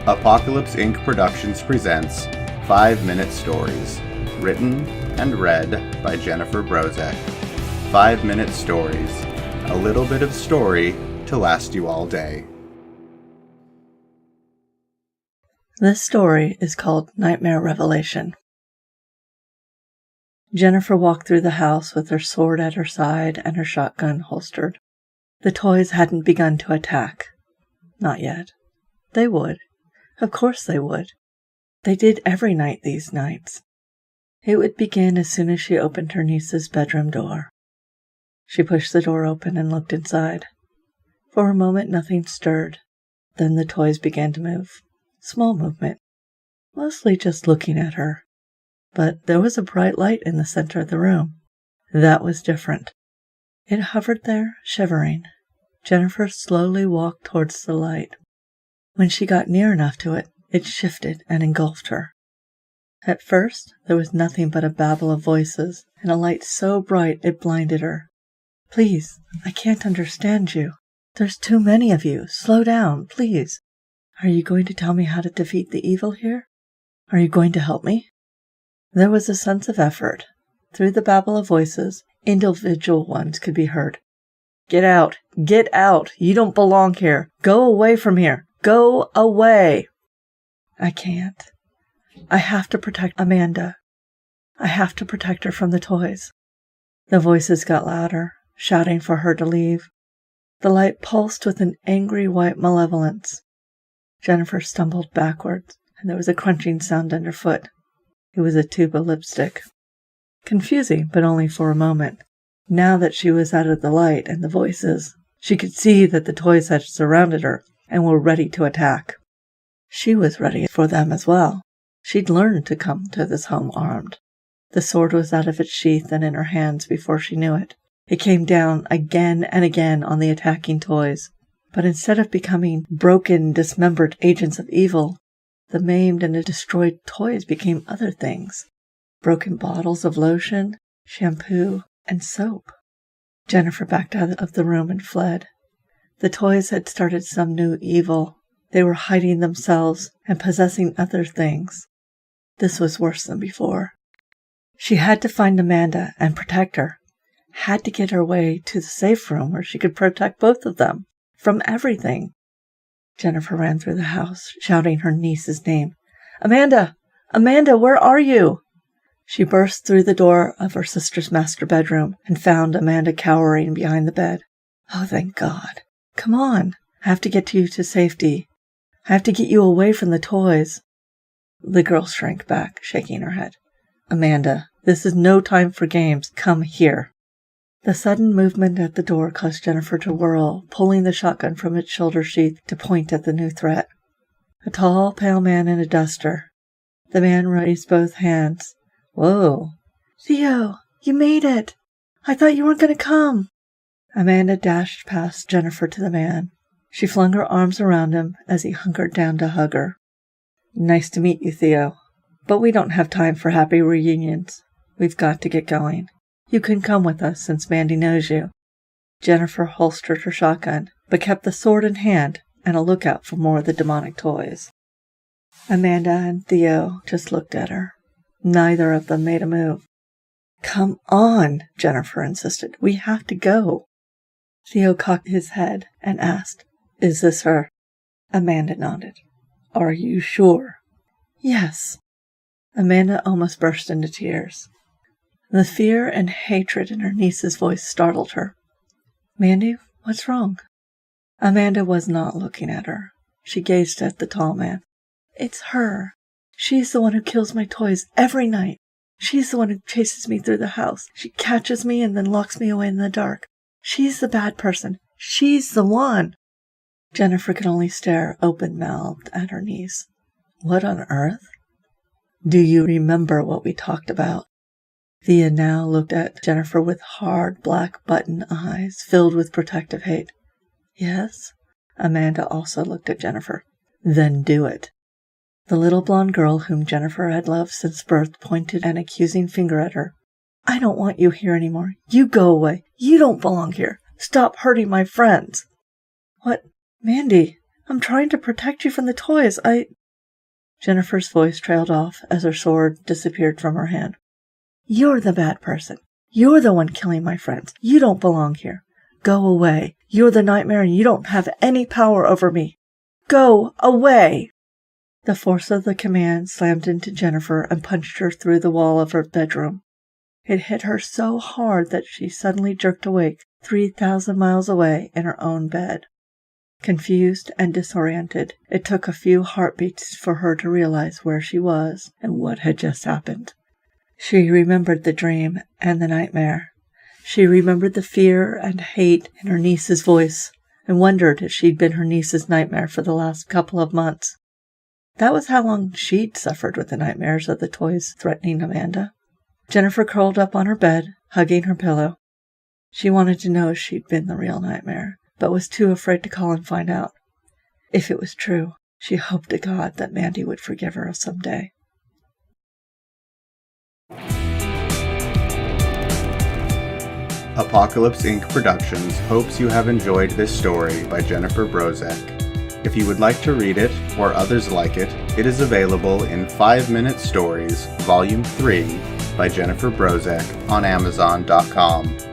Apocalypse Inc. Productions presents 5-Minute Stories, written and read by Jennifer Brozek. 5-Minute Stories, a little bit of story to last you all day. This story is called Nightmare Revelation. Jennifer walked through the house with her sword at her side and her shotgun holstered. The toys hadn't begun to attack. Not yet. They would. Of course they would. They did every night these nights. It would begin as soon as she opened her niece's bedroom door. She pushed the door open and looked inside. For a moment nothing stirred. Then the toys began to move. Small movement. Mostly just looking at her. But there was a bright light in the center of the room. That was different. It hovered there, shivering. Jennifer slowly walked towards the light. When she got near enough to it, it shifted and engulfed her. At first, there was nothing but a babble of voices, and a light so bright it blinded her. "Please, I can't understand you. There's too many of you. Slow down, please. Are you going to tell me how to defeat the evil here? Are you going to help me?" There was a sense of effort. Through the babble of voices, individual ones could be heard. "Get out! Get out! You don't belong here! Go away from here! Go away!" "I can't. I have to protect Amanda. I have to protect her from the toys." The voices got louder, shouting for her to leave. The light pulsed with an angry white malevolence. Jennifer stumbled backwards, and there was a crunching sound underfoot. It was a tube of lipstick. Confusing, but only for a moment. Now that she was out of the light and the voices, she could see that the toys had surrounded her and were ready to attack. She was ready for them as well. She'd learned to come to this home armed. The sword was out of its sheath and in her hands before she knew it. It came down again and again on the attacking toys. But instead of becoming broken, dismembered agents of evil, the maimed and destroyed toys became other things. Broken bottles of lotion, shampoo, and soap. Jennifer backed out of the room and fled. The toys had started some new evil. They were hiding themselves and possessing other things. This was worse than before. She had to find Amanda and protect her. Had to get her way to the safe room where she could protect both of them from everything. Jennifer ran through the house, shouting her niece's name. "Amanda! Amanda, where are you?" She burst through the door of her sister's master bedroom and found Amanda cowering behind the bed. "Oh, thank God. Come on. I have to get you to safety. I have to get you away from the toys." The girl shrank back, shaking her head. "Amanda, this is no time for games. Come here." The sudden movement at the door caused Jennifer to whirl, pulling the shotgun from its shoulder sheath to point at the new threat. A tall, pale man in a duster. The man raised both hands. "Whoa." "Theo, you made it. I thought you weren't going to come." Amanda dashed past Jennifer to the man. She flung her arms around him as he hunkered down to hug her. "Nice to meet you, Theo. But we don't have time for happy reunions. We've got to get going. You can come with us since Mandy knows you." Jennifer holstered her shotgun, but kept the sword in hand and a lookout for more of the demonic toys. Amanda and Theo just looked at her. Neither of them made a move. "Come on," Jennifer insisted. "We have to go." Theo cocked his head and asked, "Is this her?" Amanda nodded. "Are you sure?" "Yes." Amanda almost burst into tears. The fear and hatred in her niece's voice startled her. "Mandy, what's wrong?" Amanda was not looking at her. She gazed at the tall man. "It's her. She's the one who kills my toys every night. She's the one who chases me through the house. She catches me and then locks me away in the dark. She's the bad person. She's the one." Jennifer could only stare open-mouthed at her niece. What on earth? "Do you remember what we talked about?" Thea now looked at Jennifer with hard black button eyes filled with protective hate. "Yes?" Amanda also looked at Jennifer. "Then do it." The little blonde girl whom Jennifer had loved since birth pointed an accusing finger at her. "I don't want you here anymore. You go away. You don't belong here. Stop hurting my friends." "What? Mandy, I'm trying to protect you from the toys. Jennifer's voice trailed off as her sword disappeared from her hand. You're the bad person. You're the one killing my friends. You don't belong here. Go away. You're the nightmare and you don't have any power over me. Go away! The force of the command slammed into Jennifer and punched her through the wall of her bedroom. It hit her so hard that she suddenly jerked awake 3,000 miles away in her own bed. Confused and disoriented, it took a few heartbeats for her to realize where she was and what had just happened. She remembered the dream and the nightmare. She remembered the fear and hate in her niece's voice and wondered if she'd been her niece's nightmare for the last couple of months. That was how long she'd suffered with the nightmares of the toys threatening Amanda. Jennifer curled up on her bed, hugging her pillow. She wanted to know if she'd been the real nightmare, but was too afraid to call and find out. If it was true, she hoped to God that Mandy would forgive her someday. Apocalypse Inc. Productions hopes you have enjoyed this story by Jennifer Brozek. If you would like to read it, or others like it, it is available in 5-Minute Stories, Volume 3, by Jennifer Brozek on Amazon.com.